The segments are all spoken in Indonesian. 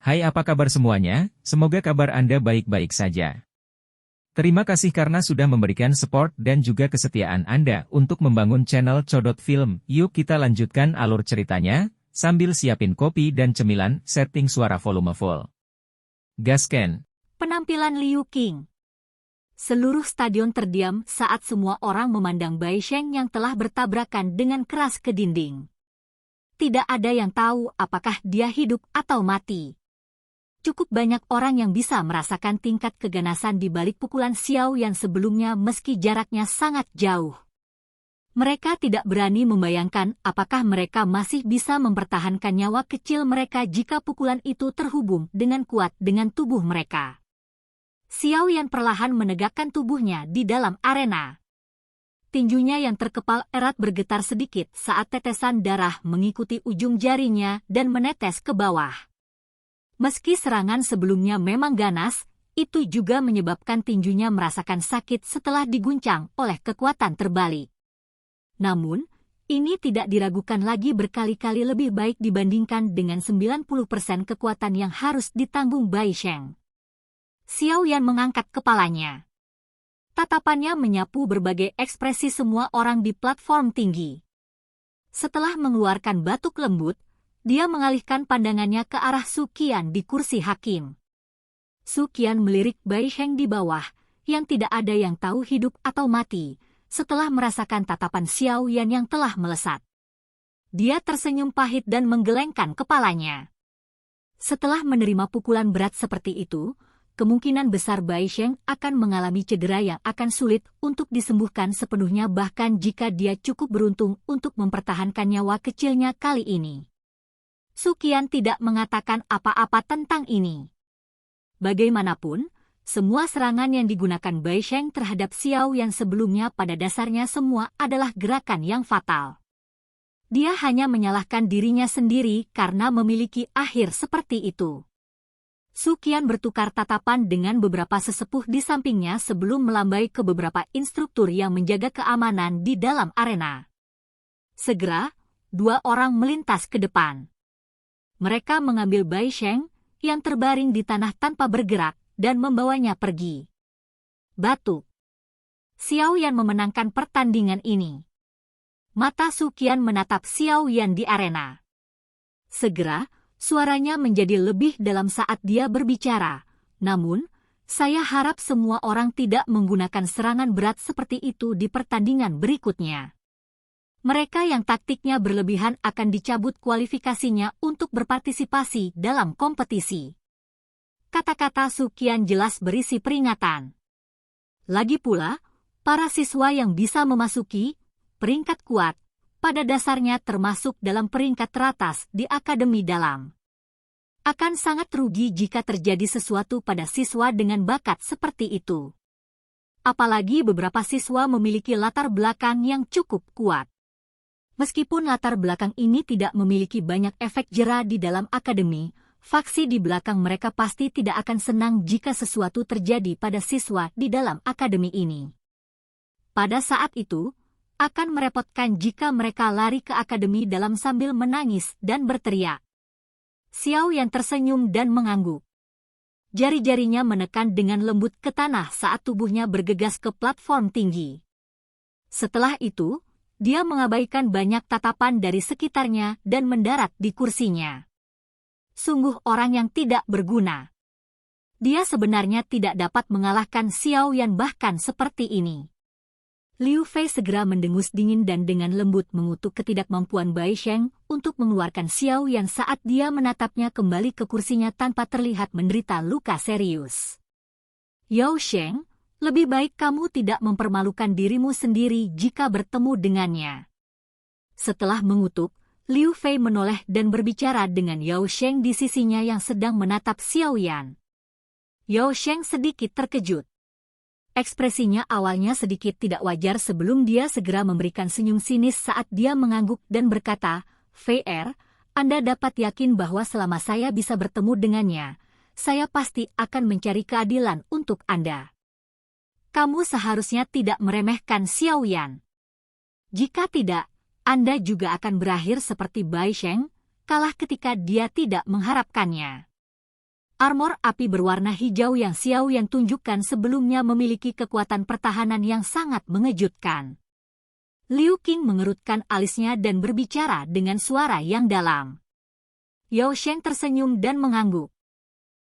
Hai, apa kabar semuanya? Semoga kabar Anda baik-baik saja. Terima kasih karena sudah memberikan support dan juga kesetiaan Anda untuk membangun channel Codot Film. Yuk kita lanjutkan alur ceritanya, sambil siapin kopi dan cemilan, setting suara volume full. Gasken. Penampilan Liu Qing. Seluruh stadion terdiam saat semua orang memandang Bai Sheng yang telah bertabrakan dengan keras ke dinding. Tidak ada yang tahu apakah dia hidup atau mati. Cukup banyak orang yang bisa merasakan tingkat keganasan di balik pukulan Xiao Yan sebelumnya meski jaraknya sangat jauh. Mereka tidak berani membayangkan apakah mereka masih bisa mempertahankan nyawa kecil mereka jika pukulan itu terhubung dengan kuat dengan tubuh mereka. Xiao Yan perlahan menegakkan tubuhnya di dalam arena. Tinjunya yang terkepal erat bergetar sedikit saat tetesan darah mengikuti ujung jarinya dan menetes ke bawah. Meski serangan sebelumnya memang ganas, itu juga menyebabkan tinjunya merasakan sakit setelah diguncang oleh kekuatan terbalik. Namun, ini tidak diragukan lagi berkali-kali lebih baik dibandingkan dengan 90% kekuatan yang harus ditanggung Bai Sheng. Xiao Yan mengangkat kepalanya. Tatapannya menyapu berbagai ekspresi semua orang di platform tinggi. Setelah mengeluarkan batuk lembut, dia mengalihkan pandangannya ke arah Su Qian di kursi hakim. Su Qian melirik Bai Sheng di bawah, yang tidak ada yang tahu hidup atau mati, setelah merasakan tatapan Xiao Yan yang telah melesat. Dia tersenyum pahit dan menggelengkan kepalanya. Setelah menerima pukulan berat seperti itu, kemungkinan besar Bai Sheng akan mengalami cedera yang akan sulit untuk disembuhkan sepenuhnya bahkan jika dia cukup beruntung untuk mempertahankan nyawa kecilnya kali ini. Su Qian tidak mengatakan apa-apa tentang ini. Bagaimanapun, semua serangan yang digunakan Bai Sheng terhadap Xiao Yan sebelumnya pada dasarnya semua adalah gerakan yang fatal. Dia hanya menyalahkan dirinya sendiri karena memiliki akhir seperti itu. Su Qian bertukar tatapan dengan beberapa sesepuh di sampingnya sebelum melambai ke beberapa instruktur yang menjaga keamanan di dalam arena. Segera, dua orang melintas ke depan. Mereka mengambil Bai Sheng yang terbaring di tanah tanpa bergerak dan membawanya pergi. Batuk. Xiao Yan memenangkan pertandingan ini. Mata Su Qian menatap Xiao Yan di arena. Segera, suaranya menjadi lebih dalam saat dia berbicara. Namun, saya harap semua orang tidak menggunakan serangan berat seperti itu di pertandingan berikutnya. Mereka yang taktiknya berlebihan akan dicabut kualifikasinya untuk berpartisipasi dalam kompetisi. Kata-kata Su Qian jelas berisi peringatan. Lagi pula, para siswa yang bisa memasuki peringkat kuat, pada dasarnya termasuk dalam peringkat teratas di akademi dalam. Akan sangat rugi jika terjadi sesuatu pada siswa dengan bakat seperti itu. Apalagi beberapa siswa memiliki latar belakang yang cukup kuat. Meskipun latar belakang ini tidak memiliki banyak efek jera di dalam akademi, faksi di belakang mereka pasti tidak akan senang jika sesuatu terjadi pada siswa di dalam akademi ini. Pada saat itu, akan merepotkan jika mereka lari ke akademi dalam sambil menangis dan berteriak. Xiao Yan tersenyum dan mengangguk. Jari-jarinya menekan dengan lembut ke tanah saat tubuhnya bergegas ke platform tinggi. Setelah itu, dia mengabaikan banyak tatapan dari sekitarnya dan mendarat di kursinya. Sungguh orang yang tidak berguna. Dia sebenarnya tidak dapat mengalahkan Xiao Yan bahkan seperti ini. Liu Fei segera mendengus dingin dan dengan lembut mengutuk ketidakmampuan Bai Sheng untuk mengeluarkan Xiao Yan saat dia menatapnya kembali ke kursinya tanpa terlihat menderita luka serius. Yao Sheng, lebih baik kamu tidak mempermalukan dirimu sendiri jika bertemu dengannya. Setelah mengutuk, Liu Fei menoleh dan berbicara dengan Yao Sheng di sisinya yang sedang menatap Xiao Yan. Yao Sheng sedikit terkejut. Ekspresinya awalnya sedikit tidak wajar sebelum dia segera memberikan senyum sinis saat dia mengangguk dan berkata, Fei, Anda dapat yakin bahwa selama saya bisa bertemu dengannya, saya pasti akan mencari keadilan untuk Anda. Kamu seharusnya tidak meremehkan Xiao Yan. Jika tidak, Anda juga akan berakhir seperti Bai Sheng, kalah ketika dia tidak mengharapkannya. Armor api berwarna hijau yang Xiao Yan tunjukkan sebelumnya memiliki kekuatan pertahanan yang sangat mengejutkan. Liu Qing mengerutkan alisnya dan berbicara dengan suara yang dalam. Yao Sheng tersenyum dan mengangguk.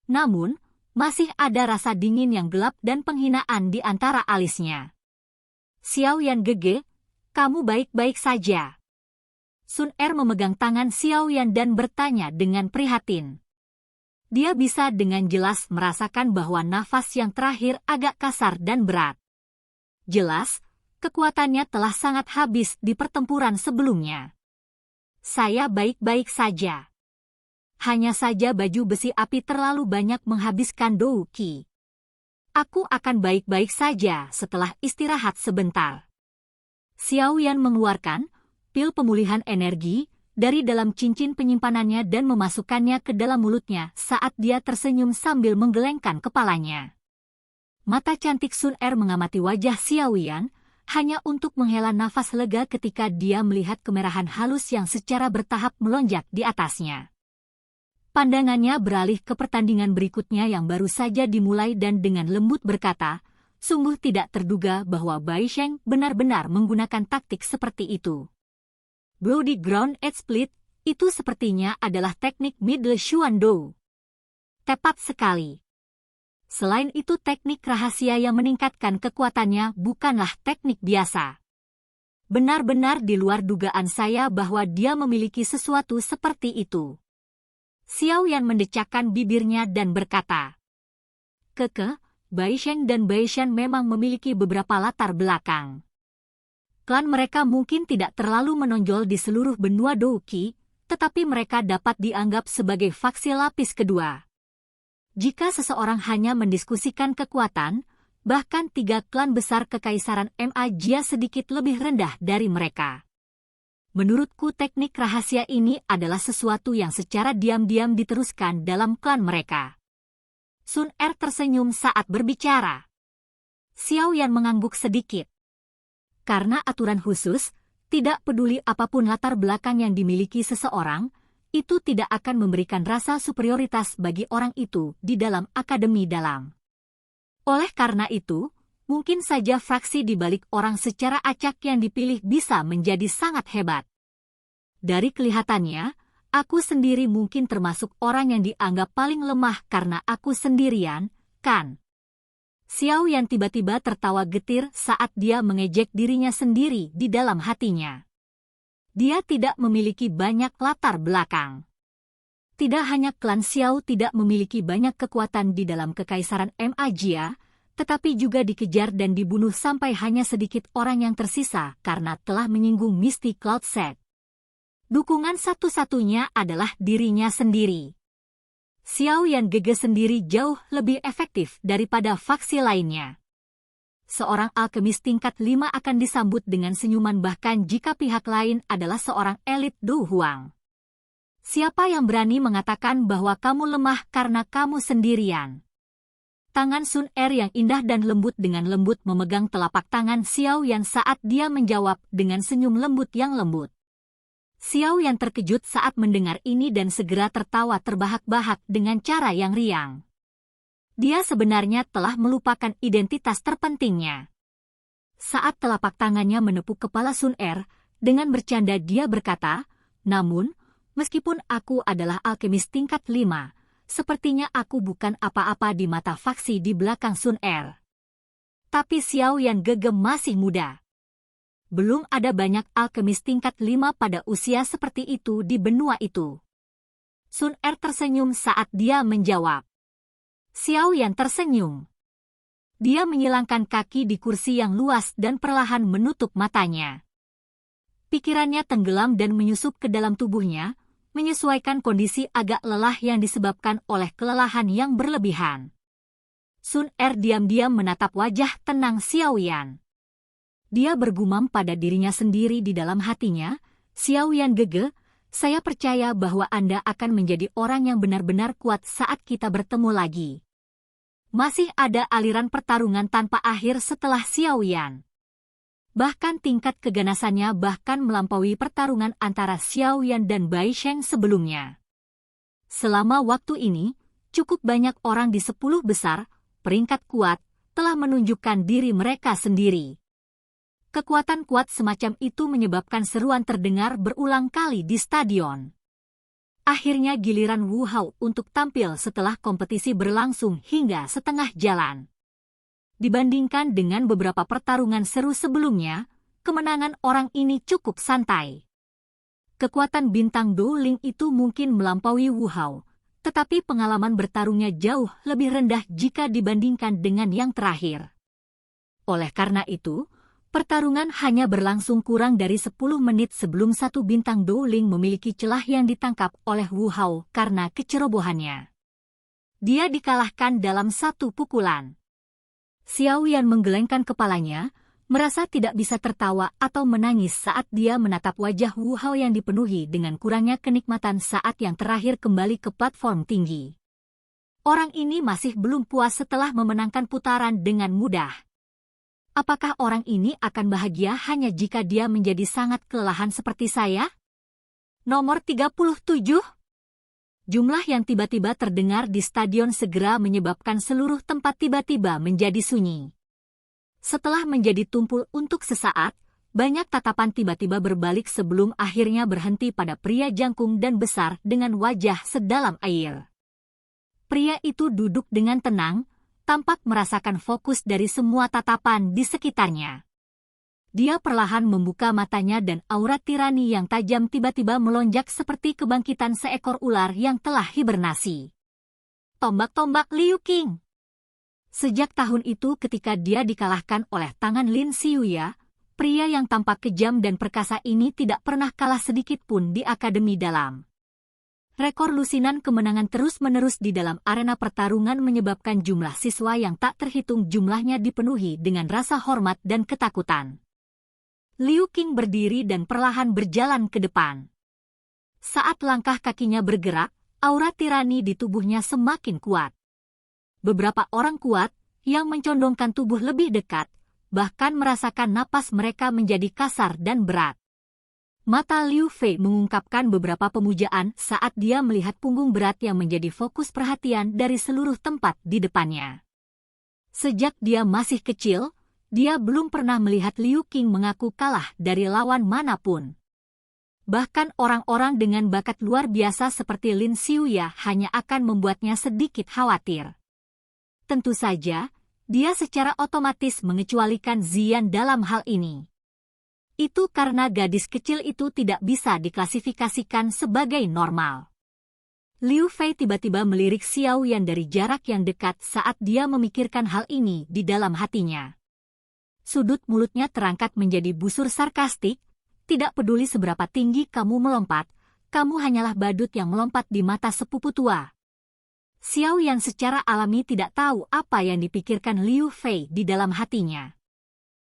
Namun, masih ada rasa dingin yang gelap dan penghinaan di antara alisnya. Xiao Yan Gege, kamu baik-baik saja. Sun Er memegang tangan Xiao Yan dan bertanya dengan prihatin. Dia bisa dengan jelas merasakan bahwa nafas yang terakhir agak kasar dan berat. Jelas, kekuatannya telah sangat habis di pertempuran sebelumnya. Saya baik-baik saja. Hanya saja baju besi api terlalu banyak menghabiskan Dou Qi. Aku akan baik-baik saja setelah istirahat sebentar. Xiao Yan mengeluarkan pil pemulihan energi dari dalam cincin penyimpanannya dan memasukkannya ke dalam mulutnya saat dia tersenyum sambil menggelengkan kepalanya. Mata cantik Sun Er mengamati wajah Xiao Yan, hanya untuk menghela nafas lega ketika dia melihat kemerahan halus yang secara bertahap melonjak di atasnya. Pandangannya beralih ke pertandingan berikutnya yang baru saja dimulai dan dengan lembut berkata, sungguh tidak terduga bahwa Bai Sheng benar-benar menggunakan taktik seperti itu. Bloody Ground Edge Split, itu sepertinya adalah teknik Middle Xuan-Do. Tepat sekali. Selain itu teknik rahasia yang meningkatkan kekuatannya bukanlah teknik biasa. Benar-benar di luar dugaan saya bahwa dia memiliki sesuatu seperti itu. Xiao Yan mendecakkan bibirnya dan berkata, Keke, Bai Sheng dan Bai Shan memang memiliki beberapa latar belakang. Klan mereka mungkin tidak terlalu menonjol di seluruh benua Dou Qi, tetapi mereka dapat dianggap sebagai faksi lapis kedua. Jika seseorang hanya mendiskusikan kekuatan, bahkan 3 klan besar kekaisaran Ma Jia sedikit lebih rendah dari mereka. Menurutku teknik rahasia ini adalah sesuatu yang secara diam-diam diteruskan dalam klan mereka. Sun Er tersenyum saat berbicara. Xiao Yan mengangguk sedikit. Karena aturan khusus, tidak peduli apapun latar belakang yang dimiliki seseorang, itu tidak akan memberikan rasa superioritas bagi orang itu di dalam akademi dalam. Oleh karena itu, mungkin saja fraksi di balik orang secara acak yang dipilih bisa menjadi sangat hebat. Dari kelihatannya, aku sendiri mungkin termasuk orang yang dianggap paling lemah karena aku sendirian, kan? Xiao Yan tiba-tiba tertawa getir saat dia mengejek dirinya sendiri di dalam hatinya. Dia tidak memiliki banyak latar belakang. Tidak hanya klan Xiao tidak memiliki banyak kekuatan di dalam kekaisaran Ma Jia, tetapi juga dikejar dan dibunuh sampai hanya sedikit orang yang tersisa karena telah menyinggung Misty Cloud Set. Dukungan satu-satunya adalah dirinya sendiri. Xiao Yan Gege sendiri jauh lebih efektif daripada faksi lainnya. Seorang alkemis tingkat 5 akan disambut dengan senyuman bahkan jika pihak lain adalah seorang elit Du Huang. Siapa yang berani mengatakan bahwa kamu lemah karena kamu sendirian? Tangan Sun Er yang indah dan lembut dengan lembut memegang telapak tangan Xiao Yan saat dia menjawab dengan senyum lembut yang lembut. Xiao Yan terkejut saat mendengar ini dan segera tertawa terbahak-bahak dengan cara yang riang. Dia sebenarnya telah melupakan identitas terpentingnya. Saat telapak tangannya menepuk kepala Sun Er, dengan bercanda dia berkata, namun, meskipun aku adalah alkemis tingkat 5, sepertinya aku bukan apa-apa di mata faksi di belakang Sun Er. Tapi Xiao Yan Gege masih muda. Belum ada banyak alkemis tingkat 5 pada usia seperti itu di benua itu. Sun Er tersenyum saat dia menjawab. Xiao Yan tersenyum. Dia menyilangkan kaki di kursi yang luas dan perlahan menutup matanya. Pikirannya tenggelam dan menyusup ke dalam tubuhnya, menyesuaikan kondisi agak lelah yang disebabkan oleh kelelahan yang berlebihan. Sun Er diam-diam menatap wajah tenang Xiao Yan. Dia bergumam pada dirinya sendiri di dalam hatinya, Xiao Yan Gege, saya percaya bahwa Anda akan menjadi orang yang benar-benar kuat saat kita bertemu lagi. Masih ada aliran pertarungan tanpa akhir setelah Xiao Yan. Bahkan tingkat keganasannya bahkan melampaui pertarungan antara Xiao Yan dan Bai Sheng sebelumnya. Selama waktu ini, cukup banyak orang di 10 besar, peringkat kuat, telah menunjukkan diri mereka sendiri. Kekuatan kuat semacam itu menyebabkan seruan terdengar berulang kali di stadion. Akhirnya giliran Wu Hao untuk tampil setelah kompetisi berlangsung hingga setengah jalan. Dibandingkan dengan beberapa pertarungan seru sebelumnya, kemenangan orang ini cukup santai. Kekuatan bintang Douling itu mungkin melampaui Wu Hao, tetapi pengalaman bertarungnya jauh lebih rendah jika dibandingkan dengan yang terakhir. Oleh karena itu, pertarungan hanya berlangsung kurang dari 10 menit sebelum satu bintang Douling memiliki celah yang ditangkap oleh Wu Hao karena kecerobohannya. Dia dikalahkan dalam satu pukulan. Xiao Yan menggelengkan kepalanya, merasa tidak bisa tertawa atau menangis saat dia menatap wajah Wu Hao yang dipenuhi dengan kurangnya kenikmatan saat yang terakhir kembali ke platform tinggi. Orang ini masih belum puas setelah memenangkan putaran dengan mudah. Apakah orang ini akan bahagia hanya jika dia menjadi sangat kelelahan seperti saya? Nomor 37. Jumlah yang tiba-tiba terdengar di stadion segera menyebabkan seluruh tempat tiba-tiba menjadi sunyi. Setelah menjadi tumpul untuk sesaat, banyak tatapan tiba-tiba berbalik sebelum akhirnya berhenti pada pria jangkung dan besar dengan wajah sedalam air. Pria itu duduk dengan tenang, tampak merasakan fokus dari semua tatapan di sekitarnya. Dia perlahan membuka matanya dan aura tirani yang tajam tiba-tiba melonjak seperti kebangkitan seekor ular yang telah hibernasi. Tombak-tombak Liu Qing. Sejak tahun itu ketika dia dikalahkan oleh tangan Lin Xiuya, pria yang tampak kejam dan perkasa ini tidak pernah kalah sedikit pun di Akademi Dalam. Rekor lusinan kemenangan terus-menerus di dalam arena pertarungan menyebabkan jumlah siswa yang tak terhitung jumlahnya dipenuhi dengan rasa hormat dan ketakutan. Liu Qing berdiri dan perlahan berjalan ke depan. Saat langkah kakinya bergerak, aura tirani di tubuhnya semakin kuat. Beberapa orang kuat, yang mencondongkan tubuh lebih dekat, bahkan merasakan napas mereka menjadi kasar dan berat. Mata Liu Fei mengungkapkan beberapa pemujaan saat dia melihat punggung berat yang menjadi fokus perhatian dari seluruh tempat di depannya. Sejak dia masih kecil, dia belum pernah melihat Liu Qing mengaku kalah dari lawan manapun. Bahkan orang-orang dengan bakat luar biasa seperti Lin Xiuya hanya akan membuatnya sedikit khawatir. Tentu saja, dia secara otomatis mengecualikan Ziyan dalam hal ini. Itu karena gadis kecil itu tidak bisa diklasifikasikan sebagai normal. Liu Fei tiba-tiba melirik Xiao Yan dari jarak yang dekat saat dia memikirkan hal ini di dalam hatinya. Sudut mulutnya terangkat menjadi busur sarkastik, tidak peduli seberapa tinggi kamu melompat, kamu hanyalah badut yang melompat di mata sepupu tua. Xiao Yan secara alami tidak tahu apa yang dipikirkan Liu Fei di dalam hatinya.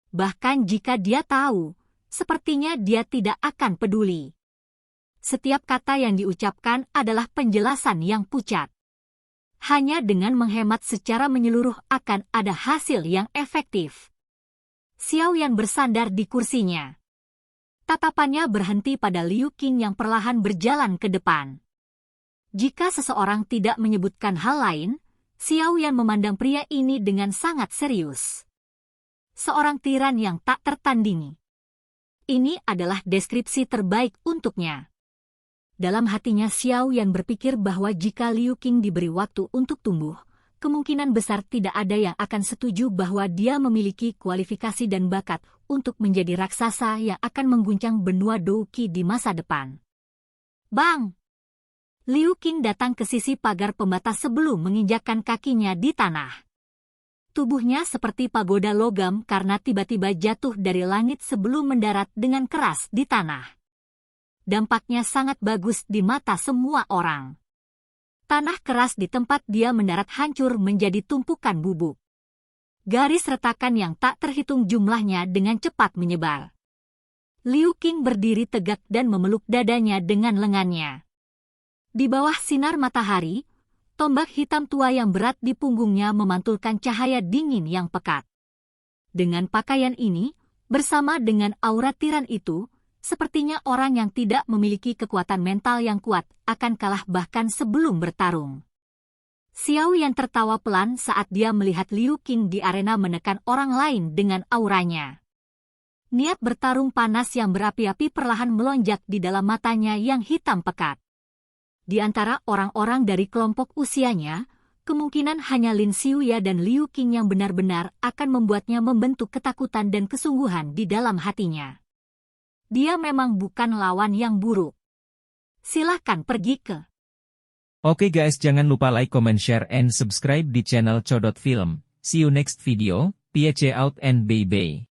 Bahkan jika dia tahu, sepertinya dia tidak akan peduli. Setiap kata yang diucapkan adalah penjelasan yang pucat. Hanya dengan menghemat secara menyeluruh akan ada hasil yang efektif. Xiao Yan bersandar di kursinya. Tatapannya berhenti pada Liu Qing yang perlahan berjalan ke depan. Jika seseorang tidak menyebutkan hal lain, Xiao Yan memandang pria ini dengan sangat serius. Seorang tiran yang tak tertandingi. Ini adalah deskripsi terbaik untuknya. Dalam hatinya Xiao Yan berpikir bahwa jika Liu Qing diberi waktu untuk tumbuh, kemungkinan besar tidak ada yang akan setuju bahwa dia memiliki kualifikasi dan bakat untuk menjadi raksasa yang akan mengguncang benua Douqi di masa depan. Bang! Liu Qing datang ke sisi pagar pembatas sebelum menginjakkan kakinya di tanah. Tubuhnya seperti pagoda logam karena tiba-tiba jatuh dari langit sebelum mendarat dengan keras di tanah. Dampaknya sangat bagus di mata semua orang. Tanah keras di tempat dia mendarat hancur menjadi tumpukan bubuk. Garis retakan yang tak terhitung jumlahnya dengan cepat menyebar. Liu Qing berdiri tegak dan memeluk dadanya dengan lengannya. Di bawah sinar matahari, tombak hitam tua yang berat di punggungnya memantulkan cahaya dingin yang pekat. Dengan pakaian ini, bersama dengan aura tiran itu, sepertinya orang yang tidak memiliki kekuatan mental yang kuat akan kalah bahkan sebelum bertarung. Xiao Yan tertawa pelan saat dia melihat Liu Qing di arena menekan orang lain dengan auranya. Niat bertarung panas yang berapi-api perlahan melonjak di dalam matanya yang hitam pekat. Di antara orang-orang dari kelompok usianya, kemungkinan hanya Lin Xiuya dan Liu Qing yang benar-benar akan membuatnya membentuk ketakutan dan kesungguhan di dalam hatinya. Dia memang bukan lawan yang buruk. Silahkan pergi ke. Oke guys, jangan lupa like, comment, share, and subscribe di channel Codot Film. See you next video, peace out and bye-bye.